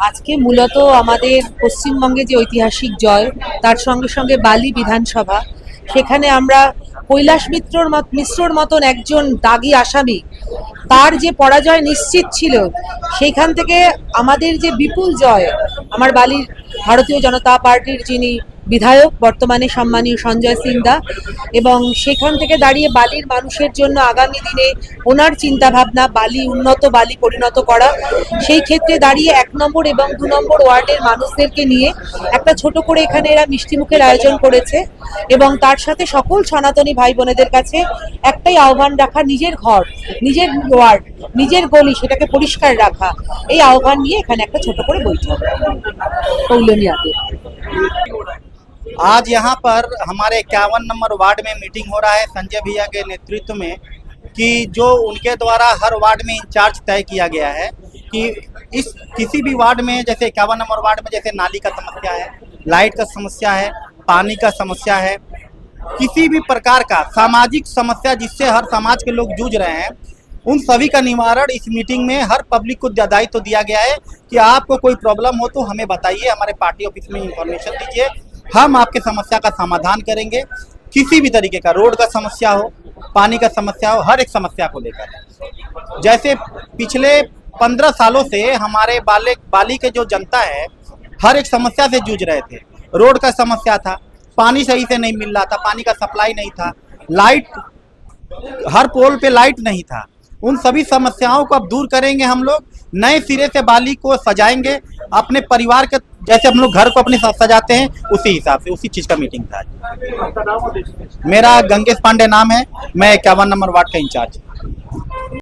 আজকে মূলত আমাদের পশ্চিমবঙ্গে যে ঐতিহাসিক জয়, তার সঙ্গে সঙ্গে বালি বিধানসভা, সেখানে আমরা কৈলাস মিশ্রর মতন একজন দাগী আসামি, তার যে পরাজয় নিশ্চিত ছিল, সেইখান থেকে আমাদের যে বিপুল জয়, আমার বালির ভারতীয় জনতা পার্টির যিনি বিধায়ক বর্তমানে সম্মানীয় সঞ্জয় সিং দা, এবং সেখান থেকে দাঁড়িয়ে বালির মানুষের জন্য আগামী দিনে ওনার চিন্তাভাবনা বালি উন্নত, বালি পরিণত করা, সেই ক্ষেত্রে দাঁড়িয়ে 1 নম্বর এবং 2 নম্বর ওয়ার্ডের মানুষদেরকে নিয়ে একটা ছোট করে এখানে এরা মিষ্টিমুখের আয়োজন করেছে, এবং তার সাথে সকল সনাতনী ভাই বোনেদের কাছে একটাই আহ্বান রাখা, নিজের ঘর, নিজের ওয়ার্ড, নিজের গলি সেটাকে পরিষ্কার রাখা, এই আহ্বান নিয়ে এখানে একটা ছোট করে বৈঠক কৌলনিয়াতে। आज यहाँ पर हमारे 51 नंबर वार्ड में मीटिंग हो रहा है संजय भैया के नेतृत्व में, कि जो उनके द्वारा हर वार्ड में इंचार्ज तय किया गया है कि इस किसी भी वार्ड में, जैसे 51 नंबर वार्ड में जैसे नाली का समस्या है, लाइट का समस्या है, पानी का समस्या है, किसी भी प्रकार का सामाजिक समस्या जिससे हर समाज के लोग जूझ रहे हैं, उन सभी का निवारण इस मीटिंग में हर पब्लिक को दायित्व तो दिया गया है कि आपको कोई प्रॉब्लम हो तो हमें बताइए, हमारे पार्टी ऑफिस में इंफॉर्मेशन दीजिए, हम आपके समस्या का समाधान करेंगे। किसी भी तरीके का रोड का समस्या हो, पानी का समस्या हो, हर एक समस्या को लेकर, जैसे पिछले 15 सालों से हमारे बाली के जो जनता है हर एक समस्या से जूझ रहे थे। रोड का समस्या था, पानी सही से नहीं मिल रहा था, पानी का सप्लाई नहीं था, लाइट हर पोल पे लाइट नहीं था, उन सभी समस्याओं को अब दूर करेंगे। हम लोग नए सिरे से बाली को सजाएंगे, अपने परिवार के जैसे हम लोग घर को अपने साथ सजाते हैं उसी हिसाब से, उसी चीज का मीटिंग था। मेरा गंगेश पांडे नाम है, मैं 51 नंबर वार्ड का इंचार्ज।